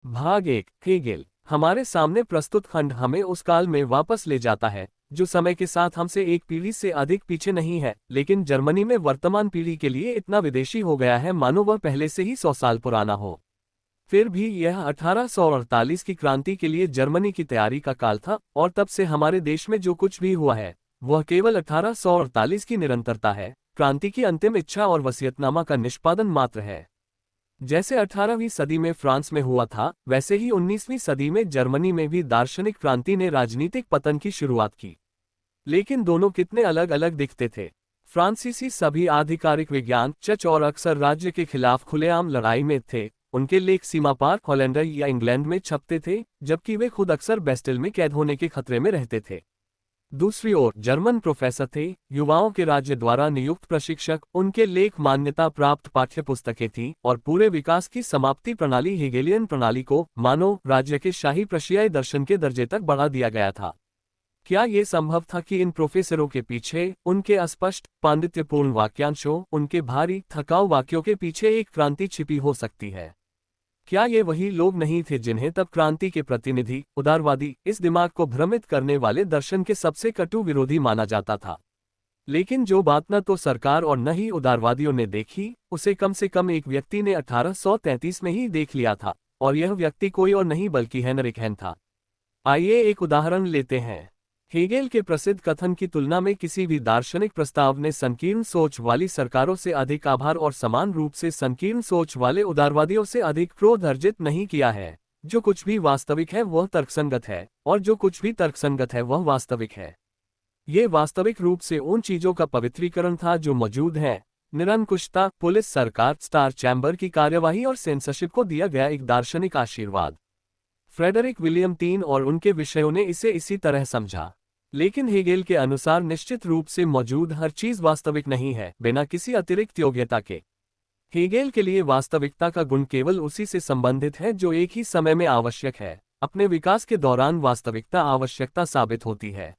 भाग एक हेगेल। हमारे सामने प्रस्तुत खंड हमें उस काल में वापस ले जाता है जो समय के साथ हमसे एक पीढ़ी से अधिक पीछे नहीं है, लेकिन जर्मनी में वर्तमान पीढ़ी के लिए इतना विदेशी हो गया है मानो वह पहले से ही 100 साल पुराना हो। फिर भी यह 1848 की क्रांति के लिए जर्मनी की तैयारी का काल था, और तब से हमारे देश में जो कुछ भी हुआ है वह केवल 1848 की निरंतरता है, क्रांति की अंतिम इच्छा और वसीयतनामा का निष्पादन मात्र है। जैसे 18वीं सदी में फ्रांस में हुआ था, वैसे ही 19वीं सदी में जर्मनी में भी दार्शनिक क्रांति ने राजनीतिक पतन की शुरुआत की। लेकिन दोनों कितने अलग अलग दिखते थे। फ्रांसीसी सभी आधिकारिक विज्ञान चर्च और अक्सर राज्य के खिलाफ खुलेआम लड़ाई में थे। उनके लेख सीमा पार हॉलैंड या इंग्लैंड में छपते थे, जबकि वे खुद अक्सर बेस्टिल में कैद होने के खतरे में रहते थे। दूसरी ओर जर्मन प्रोफेसर थे, युवाओं के राज्य द्वारा नियुक्त प्रशिक्षक। उनके लेख मान्यता प्राप्त पाठ्यपुस्तकें थीं, और पूरे विकास की समाप्ति प्रणाली हेगेलियन प्रणाली को मानो राज्य के शाही प्रशियाई दर्शन के दर्जे तक बढ़ा दिया गया था। क्या ये संभव था कि इन प्रोफेसरों के पीछे, उनके अस्पष्ट पांडित्यपूर्ण वाक्यांशों, उनके भारी थकाऊ वाक्यों के पीछे एक क्रांति छिपी हो सकती है? क्या ये वही लोग नहीं थे जिन्हें तब क्रांति के प्रतिनिधि, उदारवादी, इस दिमाग को भ्रमित करने वाले दर्शन के सबसे कटु विरोधी माना जाता था? लेकिन जो बात न तो सरकार और न ही उदारवादियों ने देखी, उसे कम से कम एक व्यक्ति ने 1833 में ही देख लिया था, और यह व्यक्ति कोई और नहीं बल्कि हेनरिक हेन था। आइए एक उदाहरण लेते हैं। हेगेल के प्रसिद्ध कथन की तुलना में किसी भी दार्शनिक प्रस्ताव ने संकीर्ण सोच वाली सरकारों से अधिक आभार और समान रूप से संकीर्ण सोच वाले उदारवादियों से अधिक क्रोध अर्जित नहीं किया है। जो कुछ भी वास्तविक है वह तर्कसंगत है, और जो कुछ भी तर्कसंगत है वह वास्तविक है। ये वास्तविक रूप से उन चीजों का पवित्रीकरण था जो मौजूद हैं। निरंकुशता, पुलिस, सरकार, स्टार चैम्बर की कार्यवाही और सेंसरशिप को दिया गया एक दार्शनिक आशीर्वाद। फ्रेडरिक विलियम तीन और उनके विषयों ने इसे इसी तरह समझा। लेकिन हेगेल के अनुसार निश्चित रूप से मौजूद हर चीज वास्तविक नहीं है, बिना किसी अतिरिक्त योग्यता के। हेगेल के लिए वास्तविकता का गुण केवल उसी से संबंधित है जो एक ही समय में आवश्यक है। अपने विकास के दौरान वास्तविकता आवश्यकता साबित होती है।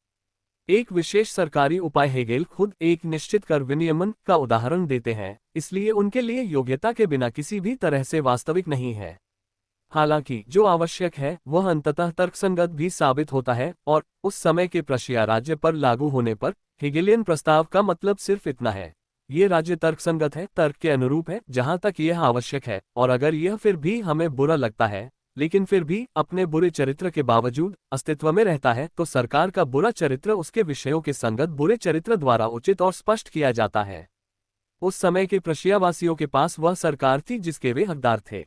एक विशेष सरकारी उपाय हेगेल खुद एक निश्चित कर विनियमन का उदाहरण देते हैं, इसलिए उनके लिए योग्यता के बिना किसी भी तरह से वास्तविक नहीं है। हालांकि जो आवश्यक है वह अंततः तर्कसंगत भी साबित होता है, और उस समय के प्रशिया राज्य पर लागू होने पर हेगेलियन प्रस्ताव का मतलब सिर्फ इतना है: ये राज्य तर्कसंगत है, तर्क के अनुरूप है जहां तक यह आवश्यक है, और अगर यह फिर भी हमें बुरा लगता है, लेकिन फिर भी अपने बुरे चरित्र के बावजूद अस्तित्व में रहता है, तो सरकार का बुरा चरित्र उसके विषयों के संगत बुरे चरित्र द्वारा उचित और स्पष्ट किया जाता है। उस समय के प्रशियावासियों के पास वह सरकार थी जिसके वे हकदार थे।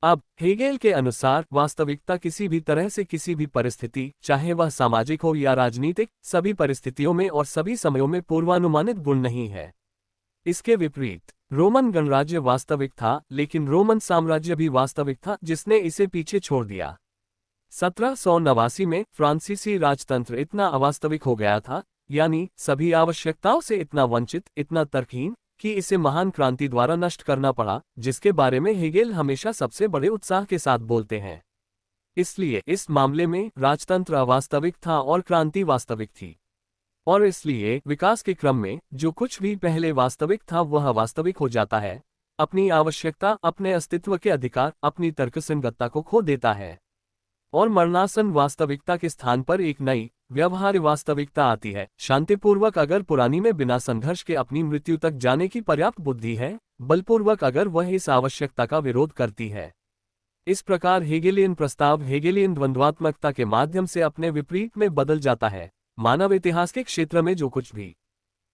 अब हेगेल के अनुसार वास्तविकता किसी भी तरह से किसी भी परिस्थिति, चाहे वह सामाजिक हो या राजनीतिक, सभी परिस्थितियों में और सभी समयों में पूर्वानुमानित गुण नहीं है। इसके विपरीत रोमन गणराज्य वास्तविक था, लेकिन रोमन साम्राज्य भी वास्तविक था जिसने इसे पीछे छोड़ दिया। 1789 में फ्रांसीसी राजतंत्र इतना अवास्तविक हो गया था, यानी सभी आवश्यकताओं से इतना वंचित, इतना तर्कहीन, कि इसे महान क्रांति द्वारा नष्ट करना पड़ा, जिसके बारे में हेगेल हमेशा सबसे बड़े उत्साह के साथ बोलते हैं। इसलिए इस मामले में राजतंत्र अवास्तविक था और क्रांति वास्तविक थी, और इसलिए विकास के क्रम में जो कुछ भी पहले वास्तविक था वह अवास्तविक हो जाता है, अपनी आवश्यकता, अपने अस्तित्व के अधिकार, अपनी तर्कसंगतता को खो देता है, और मरणासन वास्तविकता के स्थान पर एक नई व्यवहार्य वास्तविकता आती है। शांतिपूर्वक अगर पुरानी में बिना संघर्ष के अपनी मृत्यु तक जाने की पर्याप्त बुद्धि है, बलपूर्वक अगर वह इस आवश्यकता का विरोध करती है। इस प्रकार हेगेलियन प्रस्ताव हेगेलियन द्वंद्वात्मकता के माध्यम से अपने विपरीत में बदल जाता है। मानव इतिहास के क्षेत्र में जो कुछ भी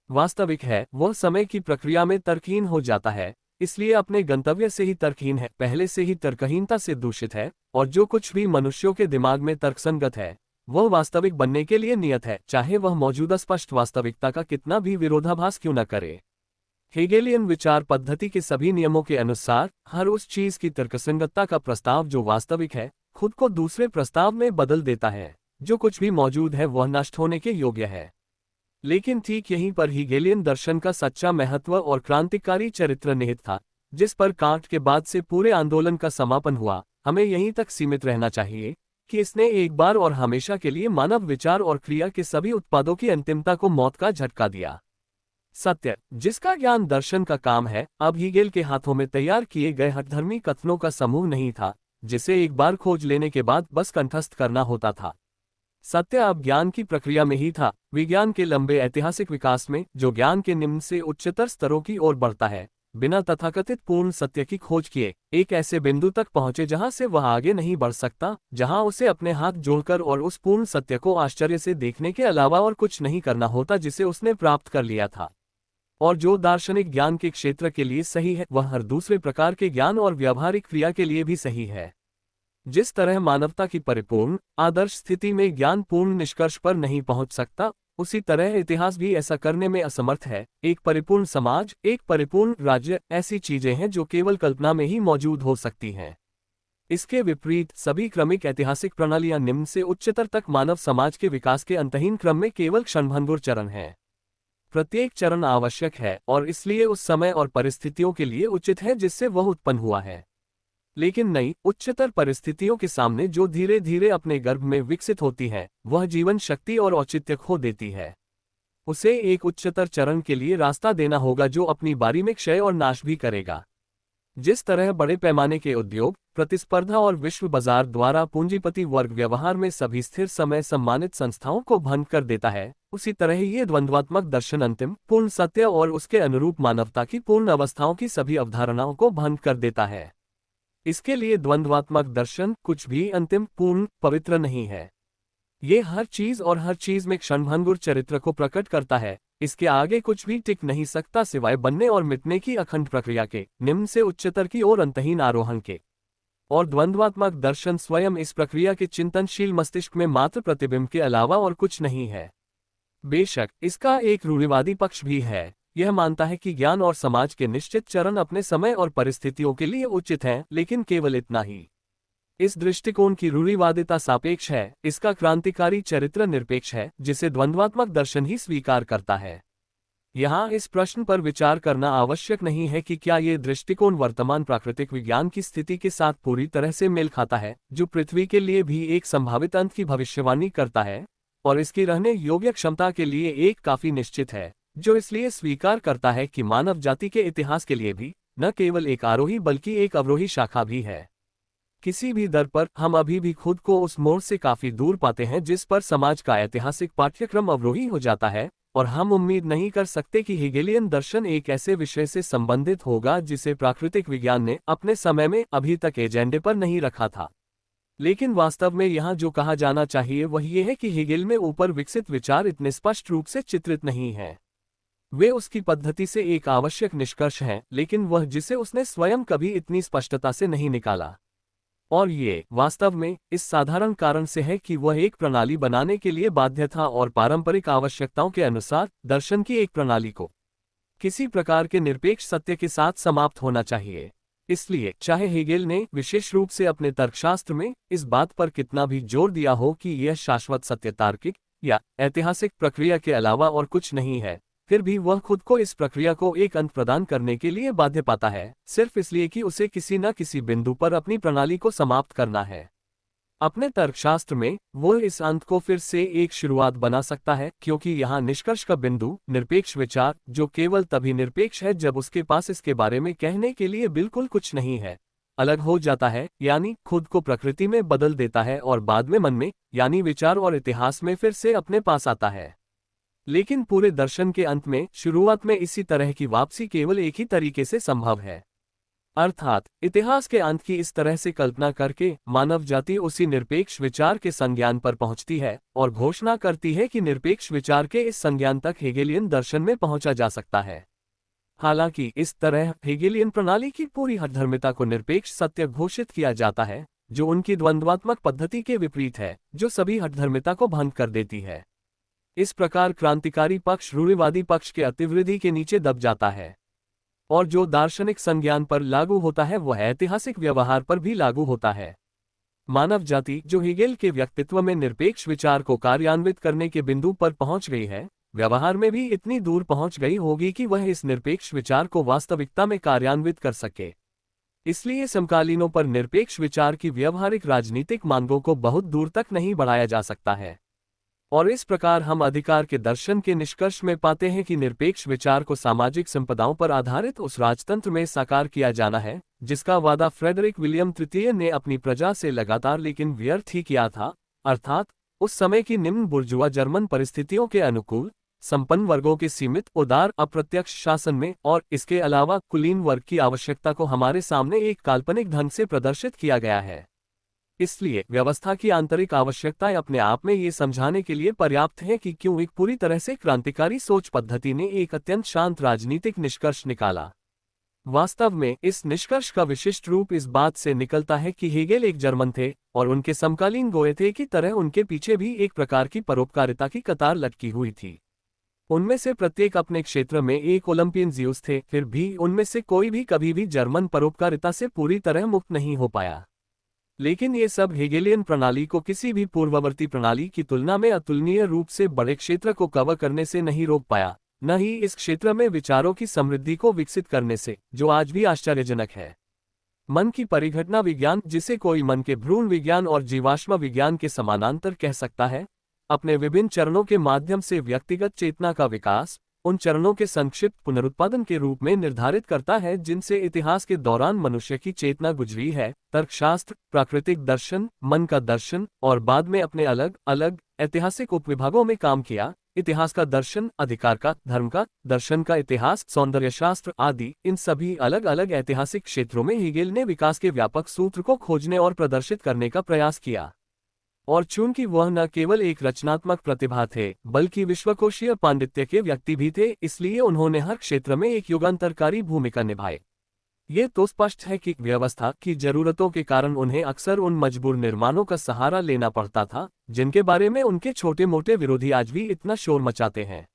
वास्तविक है वह समय की प्रक्रिया में तर्कहीन हो जाता है, इसलिए अपने गंतव्य से ही तर्कहीन है, पहले से ही तर्कहीनता से दूषित है, और जो कुछ भी मनुष्यों के दिमाग में तर्कसंगत है वह वास्तविक बनने के लिए नियत है, चाहे वह मौजूदा स्पष्ट वास्तविकता का कितना भी विरोधाभास क्यों न करे। हेगेलियन विचार पद्धति के सभी नियमों के अनुसार हर उस चीज की तर्कसंगतता का प्रस्ताव जो वास्तविक है खुद को दूसरे प्रस्ताव में बदल देता है। जो कुछ भी मौजूद है वह नष्ट होने के योग्य है। लेकिन ठीक यहीं पर हेगेलियन दर्शन का सच्चा महत्व और क्रांतिकारी चरित्र निहित था, जिस पर कांट के बाद से पूरे आंदोलन का समापन हुआ। हमें यहीं तक सीमित रहना चाहिए कि इसने एक बार और हमेशा के लिए मानव विचार और क्रिया के सभी उत्पादों की अंतिमता को मौत का झटका दिया। सत्य, जिसका ज्ञान दर्शन का काम है, अब हेगेल के हाथों में तैयार किए गए हठधर्मी कथनों का समूह नहीं था, जिसे एक बार खोज लेने के बाद बस कंठस्थ करना होता था। सत्य अब ज्ञान की प्रक्रिया में ही था। विज्ञान के लंबे ऐतिहासिक विकास में, जो ज्ञान के निम्न से उच्चतर स्तरों की ओर बढ़ता है, बिना तथाकथित पूर्ण सत्य की खोज किए एक ऐसे बिंदु तक पहुंचे जहां से वह आगे नहीं बढ़ सकता, जहां उसे अपने हाथ जोड़कर और उस पूर्ण सत्य को आश्चर्य से देखने के अलावा और कुछ नहीं करना होता जिसे उसने प्राप्त कर लिया था। और जो दार्शनिक ज्ञान के क्षेत्र के लिए सही है, वह हर दूसरे प्रकार के ज्ञान और व्यावहारिक क्रिया के लिए भी सही है। जिस तरह मानवता की परिपूर्ण आदर्श स्थिति में ज्ञान पूर्ण निष्कर्ष पर नहीं पहुंच सकता, उसी तरह इतिहास भी ऐसा करने में असमर्थ है। एक परिपूर्ण समाज, एक परिपूर्ण राज्य ऐसी चीजें हैं जो केवल कल्पना में ही मौजूद हो सकती हैं। इसके विपरीत सभी क्रमिक ऐतिहासिक प्रणालियां निम्न से उच्चतर तक मानव समाज के विकास के अंतहीन क्रम में केवल क्षणभंगुर चरण हैं। प्रत्येक चरण आवश्यक है और इसलिए उस समय और परिस्थितियों के लिए उचित है जिससे वह उत्पन्न हुआ है। लेकिन नई उच्चतर परिस्थितियों के सामने जो धीरे धीरे अपने गर्भ में विकसित होती है, वह जीवन शक्ति और औचित्य खो देती है। उसे एक उच्चतर चरण के लिए रास्ता देना होगा जो अपनी बारी में क्षय और नाश भी करेगा। जिस तरह बड़े पैमाने के उद्योग, प्रतिस्पर्धा और विश्व बाजार द्वारा पूंजीपति वर्ग व्यवहार में सभी स्थिर समय सम्मानित संस्थाओं को भंग कर देता है, उसी तरह ये द्वंद्वात्मक दर्शन अंतिम पूर्ण सत्य और उसके अनुरूप मानवता की पूर्ण अवस्थाओं की सभी अवधारणाओं को भंग कर देता है। इसके लिए द्वंद्वात्मक दर्शन कुछ भी अंतिम, पूर्ण, पवित्र नहीं है। ये हर चीज और हर चीज में क्षणभंगुर चरित्र को प्रकट करता है। इसके आगे कुछ भी टिक नहीं सकता सिवाय बनने और मिटने की अखंड प्रक्रिया के, निम्न से उच्चतर की ओर अंतहीन आरोहण के। और द्वंद्वात्मक दर्शन स्वयं इस प्रक्रिया के चिंतनशील मस्तिष्क में मात्र प्रतिबिंब के अलावा और कुछ नहीं है। बेशक इसका एक रूढ़िवादी पक्ष भी है। यह मानता है कि ज्ञान और समाज के निश्चित चरण अपने समय और परिस्थितियों के लिए उचित हैं, लेकिन केवल इतना ही। इस दृष्टिकोण की रूढ़िवादिता सापेक्ष है, इसका क्रांतिकारी चरित्र निरपेक्ष है, जिसे द्वंद्वात्मक दर्शन ही स्वीकार करता है। यहाँ इस प्रश्न पर विचार करना आवश्यक नहीं है कि क्या ये दृष्टिकोण वर्तमान प्राकृतिक विज्ञान की स्थिति के साथ पूरी तरह से मेल खाता है, जो पृथ्वी के लिए भी एक संभावित अंत की भविष्यवाणी करता है, और इसकी रहने योग्य क्षमता के लिए एक काफी निश्चित है, जो इसलिए स्वीकार करता है कि मानव जाति के इतिहास के लिए भी न केवल एक आरोही बल्कि एक अवरोही शाखा भी है। किसी भी दर पर हम अभी भी खुद को उस मोड़ से काफी दूर पाते हैं जिस पर समाज का ऐतिहासिक पाठ्यक्रम अवरोही हो जाता है, और हम उम्मीद नहीं कर सकते कि हेगेलियन दर्शन एक ऐसे विषय से संबंधित होगा जिसे प्राकृतिक विज्ञान ने अपने समय में अभी तक एजेंडे पर नहीं रखा था। लेकिन वास्तव में यहाँ जो कहा जाना चाहिए वह ये है कि हेगेल में ऊपर विकसित विचार इतने स्पष्ट रूप से चित्रित नहीं है। वे उसकी पद्धति से एक आवश्यक निष्कर्ष हैं, लेकिन वह जिसे उसने स्वयं कभी इतनी स्पष्टता से नहीं निकाला। और ये वास्तव में इस साधारण कारण से है कि वह एक प्रणाली बनाने के लिए बाध्य था और पारंपरिक आवश्यकताओं के अनुसार दर्शन की एक प्रणाली को किसी प्रकार के निरपेक्ष सत्य के साथ समाप्त होना चाहिए। इसलिए चाहे हेगेल ने विशेष रूप से अपने तर्कशास्त्र में इस बात पर कितना भी जोर दिया हो कि यह शाश्वत सत्य तार्किक या ऐतिहासिक प्रक्रिया के अलावा और कुछ नहीं है, फिर भी वह खुद को इस प्रक्रिया को एक अंत प्रदान करने के लिए बाध्य पाता है, सिर्फ इसलिए कि उसे किसी न किसी बिंदु पर अपनी प्रणाली को समाप्त करना है। अपने तर्कशास्त्र में वह इस अंत को फिर से एक शुरुआत बना सकता है, क्योंकि यहाँ निष्कर्ष का बिंदु निरपेक्ष विचार, जो केवल तभी निरपेक्ष है जब उसके पास इसके बारे में कहने के लिए बिल्कुल कुछ नहीं है, अलग हो जाता है, यानी खुद को प्रकृति में बदल देता है और बाद में मन में, यानी विचार और इतिहास में फिर से अपने पास आता है। लेकिन पूरे दर्शन के अंत में, शुरुआत में इसी तरह की वापसी केवल एक ही तरीके से संभव है, अर्थात इतिहास के अंत की इस तरह से कल्पना करके मानव जाति उसी निरपेक्ष विचार के संज्ञान पर पहुंचती है और घोषणा करती है कि निरपेक्ष विचार के इस संज्ञान तक हेगेलियन दर्शन में पहुंचा जा सकता है। हालांकि इस तरह हेगेलियन प्रणाली की पूरी हठधर्मिता को निरपेक्ष सत्य घोषित किया जाता है, जो उनकी द्वंद्वात्मक पद्धति के विपरीत है, जो सभी हठधर्मिता को भंग कर देती है। इस प्रकार क्रांतिकारी पक्ष रूढ़िवादी पक्ष के अतिवृद्धि के नीचे दब जाता है, और जो दार्शनिक संज्ञान पर लागू होता है वह ऐतिहासिक व्यवहार पर भी लागू होता है। मानव जाति जो हेगेल के व्यक्तित्व में निरपेक्ष विचार को कार्यान्वित करने के बिंदु पर पहुंच गई है, व्यवहार में भी इतनी दूर पहुंच गई होगी कि वह इस निरपेक्ष विचार को वास्तविकता में कार्यान्वित कर सके। इसलिए समकालीनों पर निरपेक्ष विचार की व्यवहारिक राजनीतिक मांगों को बहुत दूर तक नहीं बढ़ाया जा सकता है। और इस प्रकार हम अधिकार के दर्शन के निष्कर्ष में पाते हैं कि निरपेक्ष विचार को सामाजिक संपदाओं पर आधारित उस राजतंत्र में साकार किया जाना है जिसका वादा फ्रेडरिक विलियम तृतीय ने अपनी प्रजा से लगातार लेकिन व्यर्थ ही किया था, अर्थात उस समय की निम्न बुर्जुआ जर्मन परिस्थितियों के अनुकूल संपन्न वर्गों के सीमित उदार अप्रत्यक्ष शासन में, और इसके अलावा कुलीन वर्ग की आवश्यकता को हमारे सामने एक काल्पनिक ढंग से प्रदर्शित किया गया है। इसलिए व्यवस्था की आंतरिक आवश्यकताएं अपने आप में ये समझाने के लिए पर्याप्त है कि क्यों एक पूरी तरह से क्रांतिकारी सोच पद्धति ने एक अत्यंत शांत राजनीतिक निष्कर्ष निकाला। वास्तव में इस निष्कर्ष का विशिष्ट रूप इस बात से निकलता है कि हेगेल एक जर्मन थे और उनके समकालीन गोएथे की तरह उनके पीछे भी एक प्रकार की परोपकारिता की कतार लटकी हुई थी। उनमें से प्रत्येक अपने क्षेत्र में एक ओलंपियन ज़्यूस थे, फिर भी उनमें से कोई भी कभी भी जर्मन परोपकारिता से पूरी तरह मुक्त नहीं हो पाया। लेकिन ये सब हेगेलियन प्रणाली को किसी भी पूर्ववर्ती प्रणाली की तुलना में अतुलनीय रूप से बड़े क्षेत्र को कवर करने से नहीं रोक पाया, न ही इस क्षेत्र में विचारों की समृद्धि को विकसित करने से, जो आज भी आश्चर्यजनक है। मन की परिघटना विज्ञान, जिसे कोई मन के भ्रूण विज्ञान और जीवाश्म विज्ञान के समानांतर कह सकता है, अपने विभिन्न चरणों के माध्यम से व्यक्तिगत चेतना का विकास उन चरणों के संक्षिप्त पुनरुत्पादन के रूप में निर्धारित करता है जिनसे इतिहास के दौरान मनुष्य की चेतना गुजरी है। तर्कशास्त्र, प्राकृतिक दर्शन, मन का दर्शन, और बाद में अपने अलग अलग ऐतिहासिक उपविभागों में काम किया। इतिहास का दर्शन, अधिकार का, धर्म का, दर्शन का इतिहास, सौंदर्यशास्त्र आदि, इन सभी अलग अलग ऐतिहासिक क्षेत्रों में हेगेल ने विकास के व्यापक सूत्र को खोजने और प्रदर्शित करने का प्रयास किया। और चूंकि वह न केवल एक रचनात्मक प्रतिभा थे बल्कि विश्वकोशीय पांडित्य के व्यक्ति भी थे, इसलिए उन्होंने हर क्षेत्र में एक युगांतरकारी भूमिका निभाई। ये तो स्पष्ट है कि व्यवस्था की जरूरतों के कारण उन्हें अक्सर उन मजबूर निर्माणों का सहारा लेना पड़ता था जिनके बारे में उनके छोटे मोटे विरोधी आज भी इतना शोर मचाते हैं।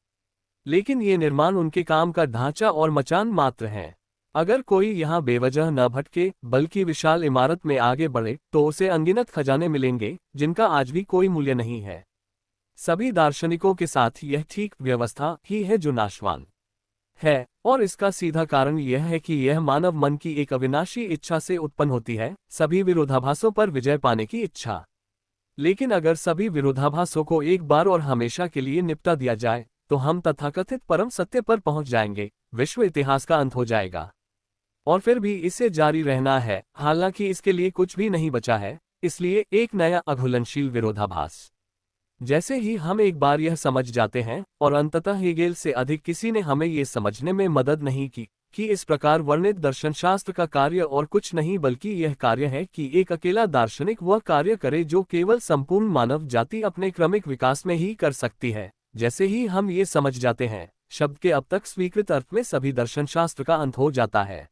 लेकिन ये निर्माण उनके काम का ढांचा और मचान मात्र हैं। अगर कोई यहाँ बेवजह न भटके बल्कि विशाल इमारत में आगे बढ़े तो उसे अनगिनत खजाने मिलेंगे जिनका आज भी कोई मूल्य नहीं है। सभी दार्शनिकों के साथ यह ठीक व्यवस्था ही है जो नाशवान है, और इसका सीधा कारण यह है कि यह मानव मन की एक अविनाशी इच्छा से उत्पन्न होती है, सभी विरोधाभासों पर विजय पाने की इच्छा। लेकिन अगर सभी विरोधाभासों को एक बार और हमेशा के लिए निपटा दिया जाए तो हम तथाकथित परम सत्य पर पहुंच जाएंगे, विश्व इतिहास का अंत हो जाएगा। और फिर भी इसे जारी रहना है, हालांकि इसके लिए कुछ भी नहीं बचा है, इसलिए एक नया अघुलनशील विरोधाभास। जैसे ही हम एक बार यह समझ जाते हैं, और अंततः हेगेल से अधिक किसी ने हमें ये समझने में मदद नहीं की कि इस प्रकार वर्णित दर्शनशास्त्र का कार्य और कुछ नहीं बल्कि यह कार्य है कि एक अकेला दार्शनिक वह कार्य करे जो केवल संपूर्ण मानव जाति अपने क्रमिक विकास में ही कर सकती है। जैसे ही हम ये समझ जाते हैं, शब्द के अब तक स्वीकृत अर्थ में सभी दर्शनशास्त्र का अंत हो जाता है।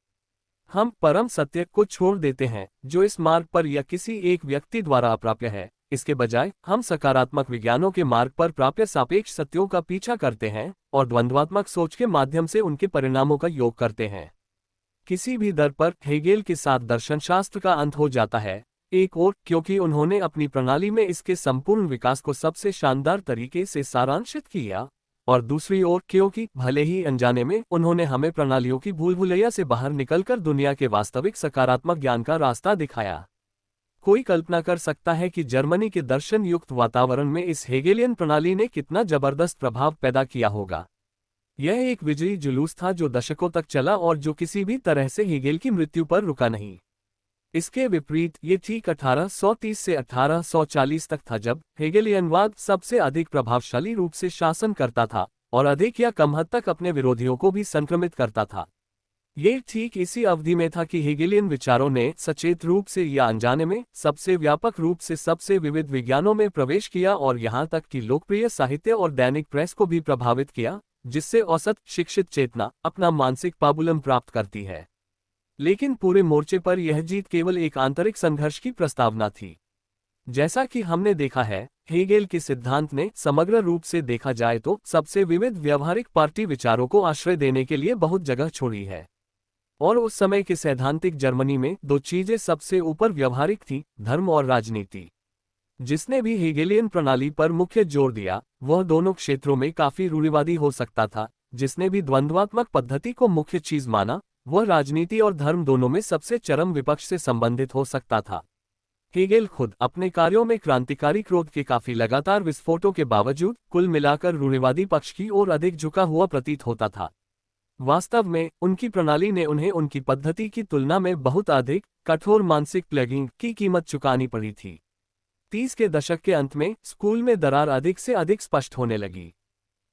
हम परम सत्य को छोड़ देते हैं जो इस मार्ग पर या किसी एक व्यक्ति द्वारा अप्राप्य है। इसके बजाय हम सकारात्मक विज्ञानों के मार्ग पर प्राप्य सापेक्ष सत्यों का पीछा करते हैं और द्वंद्वात्मक सोच के माध्यम से उनके परिणामों का योग करते हैं। किसी भी दर पर हेगेल के साथ दर्शनशास्त्र का अंत हो जाता है, एक ओर क्योंकि उन्होंने अपनी प्रणाली में इसके संपूर्ण विकास को सबसे शानदार तरीके से सारांशित किया, और दूसरी ओर क्योंकि भले ही अनजाने में उन्होंने हमें प्रणालियों की भूल भुलैया से बाहर निकलकर दुनिया के वास्तविक सकारात्मक ज्ञान का रास्ता दिखाया। कोई कल्पना कर सकता है कि जर्मनी के दर्शन युक्त वातावरण में इस हेगेलियन प्रणाली ने कितना जबरदस्त प्रभाव पैदा किया होगा। यह एक विजयी जुलूस था जो दशकों तक चला और जो किसी भी तरह से हेगेल की मृत्यु पर रुका नहीं। इसके विपरीत ये ठीक 1830 से 1840 तक था जब हेगेलियनवाद सबसे अधिक प्रभावशाली रूप से शासन करता था और अधिक या कम हद तक अपने विरोधियों को भी संक्रमित करता था। ये ठीक इसी अवधि में था कि हेगेलियन विचारों ने सचेत रूप से या अनजाने में सबसे व्यापक रूप से सबसे विविध विज्ञानों में प्रवेश किया और यहाँ तक कि लोकप्रिय साहित्य और दैनिक प्रेस को भी प्रभावित किया, जिससे औसत शिक्षित चेतना अपना मानसिक पाबुलम प्राप्त करती है। लेकिन पूरे मोर्चे पर यह जीत केवल एक आंतरिक संघर्ष की प्रस्तावना थी। जैसा कि हमने देखा है, हेगेल के सिद्धांत ने समग्र रूप से देखा जाए तो सबसे विविध व्यवहारिक पार्टी विचारों को आश्रय देने के लिए बहुत जगह छोड़ी है। और उस समय के सैद्धांतिक जर्मनी में दो चीजें सबसे ऊपर व्यवहारिक थीं, धर्म और राजनीति। जिसने भी हेगेलियन प्रणाली पर मुख्य जोर दिया वह दोनों क्षेत्रों में काफी रूढ़िवादी हो सकता था। जिसने भी द्वंद्वात्मक पद्धति को मुख्य चीज माना वह राजनीति और धर्म दोनों में सबसे चरम विपक्ष से संबंधित हो सकता था। हेगेल खुद अपने कार्यों में क्रांतिकारी क्रोध के काफी लगातार विस्फोटों के बावजूद कुल मिलाकर रूढ़िवादी पक्ष की ओर अधिक झुका हुआ प्रतीत होता था। वास्तव में उनकी प्रणाली ने उन्हें उनकी पद्धति की तुलना में बहुत अधिक कठोर मानसिक प्लेगिंग की कीमत चुकानी पड़ी थी। 30 के दशक के अंत में स्कूल में दरार अधिक से अधिक स्पष्ट होने लगी।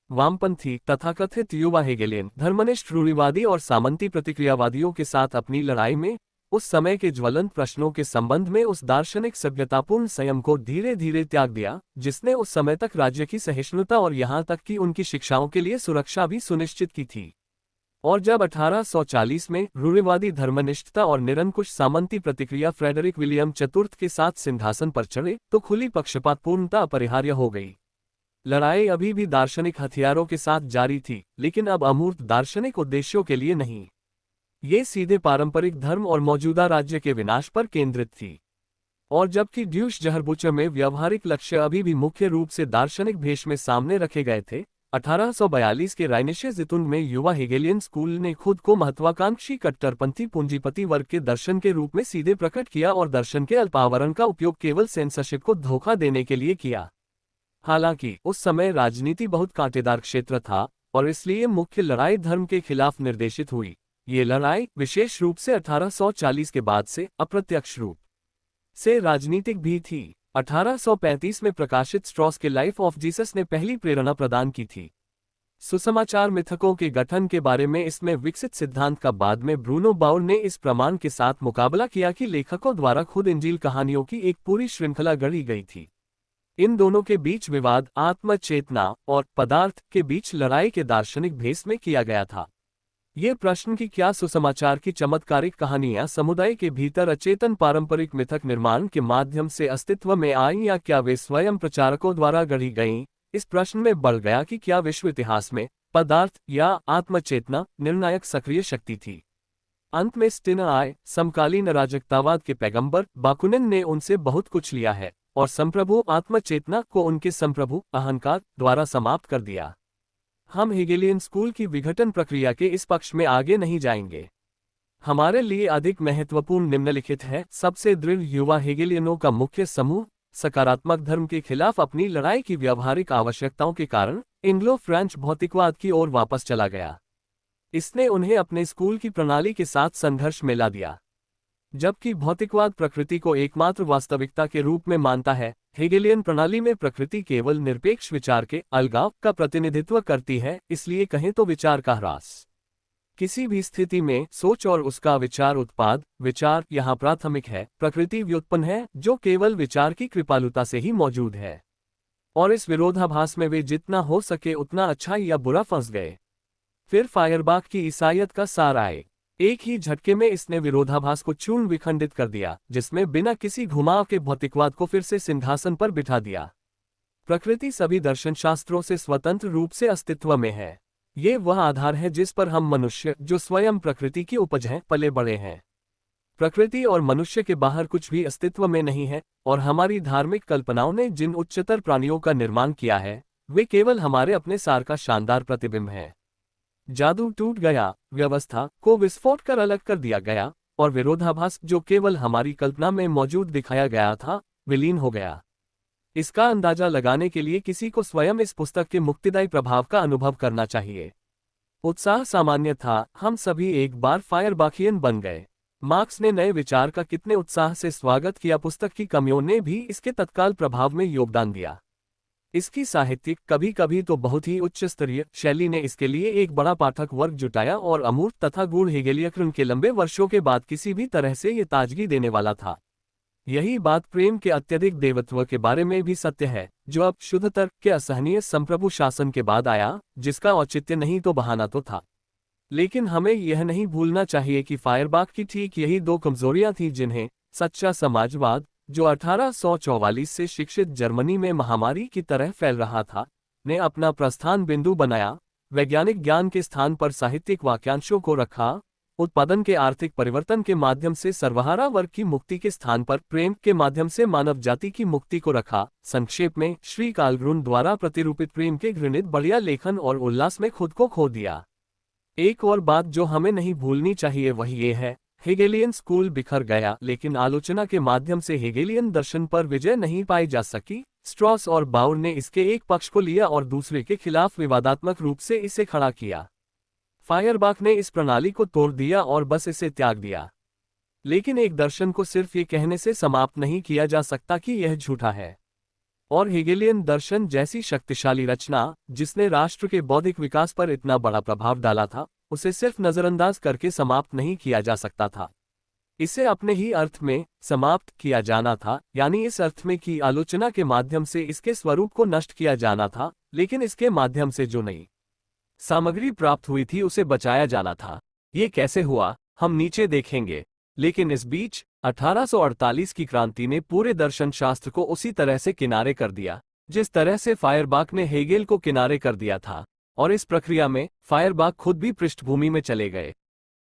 वामपंथी तथाकथित युवा हेगेलियन धर्मनिष्ठ रूढ़िवादी और सामंती प्रतिक्रियावादियों के साथ अपनी लड़ाई में उस समय के ज्वलंत प्रश्नों के संबंध में उस दार्शनिक सभ्यतापूर्ण संयम को धीरे धीरे त्याग दिया जिसने उस समय तक राज्य की सहिष्णुता और यहाँ तक कि उनकी शिक्षाओं के लिए सुरक्षा भी सुनिश्चित की थी। और जब 1840 में रूढ़िवादी धर्मनिष्ठता और निरंकुश सामंती प्रतिक्रिया फ्रेडरिक विलियम चतुर्थ के साथ सिंहासन पर चढ़े तो खुली पक्षपातपूर्णता अपरिहार्य हो गई। लड़ाई अभी भी दार्शनिक हथियारों के साथ जारी थी, लेकिन अब अमूर्त दार्शनिक उद्देश्यों के लिए नहीं। ये सीधे पारंपरिक धर्म और मौजूदा राज्य के विनाश पर केंद्रित थी। और जबकि ड्यूश जहरबुचर में व्यवहारिक लक्ष्य अभी भी मुख्य रूप से दार्शनिक भेष में सामने रखे गए थे, 1842 के राइनिशे ज़ितुन में युवा हेगेलियन स्कूल ने खुद को महत्वाकांक्षी कट्टरपंथी पूंजीपति वर्ग के दर्शन के रूप में सीधे प्रकट किया और दर्शन के अल्पावरण का उपयोग केवल सेंसरशिप को धोखा देने के लिए किया। हालांकि उस समय राजनीति बहुत कांटेदार क्षेत्र था और इसलिए मुख्य लड़ाई धर्म के खिलाफ निर्देशित हुई। ये लड़ाई विशेष रूप से 1840 के बाद से अप्रत्यक्ष रूप से राजनीतिक भी थी। 1835 में प्रकाशित स्ट्रॉस के लाइफ ऑफ जीसस ने पहली प्रेरणा प्रदान की थी। सुसमाचार मिथकों के गठन के बारे में इसमें विकसित सिद्धांत का बाद में ब्रूनो बाउर ने इस प्रमाण के साथ मुकाबला किया कि लेखकों द्वारा खुद इंजील कहानियों की एक पूरी श्रृंखला गढ़ी गई थी। इन दोनों के बीच विवाद आत्म चेतना और पदार्थ के बीच लड़ाई के दार्शनिक भेष में किया गया था। ये प्रश्न कि क्या सुसमाचार की चमत्कारिक कहानियां समुदाय के भीतर अचेतन पारंपरिक मिथक निर्माण के माध्यम से अस्तित्व में आईं या क्या वे स्वयं प्रचारकों द्वारा गढ़ी गईं, इस प्रश्न में बढ़ गया कि क्या विश्व इतिहास में पदार्थ या आत्मचेतना निर्णायक सक्रिय शक्ति थी। अंत में स्टिनर समकालीन अराजकतावाद के पैगंबर बाकुनिन ने उनसे बहुत कुछ लिया है और संप्रभु आत्मचेतना को उनके संप्रभु अहंकार द्वारा समाप्त कर दिया। हम हेगेलियन स्कूल की विघटन प्रक्रिया के इस पक्ष में आगे नहीं जाएंगे। हमारे लिए अधिक महत्वपूर्ण निम्नलिखित है। सबसे दृढ़ युवा हेगेलियनों का मुख्य समूह सकारात्मक धर्म के खिलाफ अपनी लड़ाई की व्यावहारिक आवश्यकताओं के कारण एंग्लो फ्रेंच भौतिकवाद की ओर वापस चला गया। इसने उन्हें अपने स्कूल की प्रणाली के साथ संघर्ष में ला दिया। जबकि भौतिकवाद प्रकृति को एकमात्र वास्तविकता के रूप में मानता है, हेगेलियन प्रणाली में प्रकृति केवल निरपेक्ष विचार के अलगाव का प्रतिनिधित्व करती है। इसलिए कहें तो विचार का ह्रास। किसी भी स्थिति में सोच और उसका विचार उत्पाद विचार यहाँ प्राथमिक है, प्रकृति व्युत्पन्न है जो केवल विचार की कृपालुता से ही मौजूद है। और इस विरोधाभास में वे जितना हो सके उतना अच्छा या बुरा फंस गए। फिर फायरबाख की ईसाइयत का सार आए। एक ही झटके में इसने विरोधाभास को चूर्ण विखंडित कर दिया, जिसमें बिना किसी घुमाव के भौतिकवाद को फिर से सिंहासन पर बिठा दिया। प्रकृति सभी दर्शनशास्त्रों से स्वतंत्र रूप से अस्तित्व में है। ये वह आधार है जिस पर हम मनुष्य, जो स्वयं प्रकृति की उपज हैं, पले बड़े हैं। प्रकृति और मनुष्य के बाहर कुछ भी अस्तित्व में नहीं है, और हमारी धार्मिक कल्पनाओं ने जिन उच्चतर प्राणियों का निर्माण किया है, वे केवल हमारे अपने सार का शानदार प्रतिबिंब है। जादू टूट गया, व्यवस्था को विस्फोट कर अलग कर दिया गया, और विरोधाभास जो केवल हमारी कल्पना में मौजूद दिखाया गया था, विलीन हो गया। इसका अंदाजा लगाने के लिए किसी को स्वयं इस पुस्तक के मुक्तिदायी प्रभाव का अनुभव करना चाहिए। उत्साह सामान्य था, हम सभी एक बार फायरबाखियन बन गए। मार्क्स ने नए विचार का कितने उत्साह से स्वागत किया, पुस्तक की कमियों ने भी इसके तत्काल प्रभाव में योगदान दिया। इसकी साहित्यिक, कभी कभी तो बहुत ही उच्च स्तरीय शैली ने इसके लिए एक बड़ा पाठक वर्ग जुटाया, और अमूर्त तथा गूढ़ हेगेलियन के लंबे वर्षों के बाद किसी भी तरह से ये ताजगी देने वाला था। यही बात प्रेम के अत्यधिक देवत्व के बारे में भी सत्य है, जो अब शुद्ध तर्क के असहनीय संप्रभु शासन के बाद आया, जिसका औचित्य नहीं तो बहाना तो था। लेकिन हमें यह नहीं भूलना चाहिए कि फायरबाख की ठीक यही दो कमजोरियां थीं जिन्हें सच्चा समाजवाद, जो 1844 से शिक्षित जर्मनी में महामारी की तरह फैल रहा था, ने अपना प्रस्थान बिंदु बनाया। वैज्ञानिक ज्ञान के स्थान पर साहित्यिक वाक्यांशों को रखा, उत्पादन के आर्थिक परिवर्तन के माध्यम से सर्वहारा वर्ग की मुक्ति के स्थान पर प्रेम के माध्यम से मानव जाति की मुक्ति को रखा। संक्षेप में, श्री कालग्रुन द्वारा प्रतिरूपित प्रेम के घृणित बढ़िया लेखन और उल्लास में खुद को खो दिया। एक और बात जो हमें नहीं भूलनी चाहिए वह ये है, हेगेलियन स्कूल बिखर गया, लेकिन आलोचना के माध्यम से हेगेलियन दर्शन पर विजय नहीं पाई जा सकी। स्ट्रॉस और बाउर ने इसके एक पक्ष को लिया और दूसरे के खिलाफ विवादात्मक रूप से इसे खड़ा किया। फायरबाख ने इस प्रणाली को तोड़ दिया और बस इसे त्याग दिया। लेकिन एक दर्शन को सिर्फ ये कहने से समाप्त नहीं किया जा सकता कि यह झूठा है। और हेगेलियन दर्शन जैसी शक्तिशाली रचना, जिसने राष्ट्र के बौद्धिक विकास पर इतना बड़ा प्रभाव डाला था, उसे सिर्फ नजरअंदाज करके समाप्त नहीं किया जा सकता था। इसे अपने ही अर्थ में समाप्त किया जाना था, यानी इस अर्थ में कि आलोचना के माध्यम से इसके स्वरूप को नष्ट किया जाना था, लेकिन इसके माध्यम से जो नई सामग्री प्राप्त हुई थी उसे बचाया जाना था। ये कैसे हुआ, हम नीचे देखेंगे। लेकिन इस बीच 1848 की क्रांति ने पूरे दर्शन शास्त्र को उसी तरह से किनारे कर दिया, जिस तरह से फायरबाख ने हेगेल को किनारे कर दिया था। और इस प्रक्रिया में फायरबाख खुद भी पृष्ठभूमि में चले गए।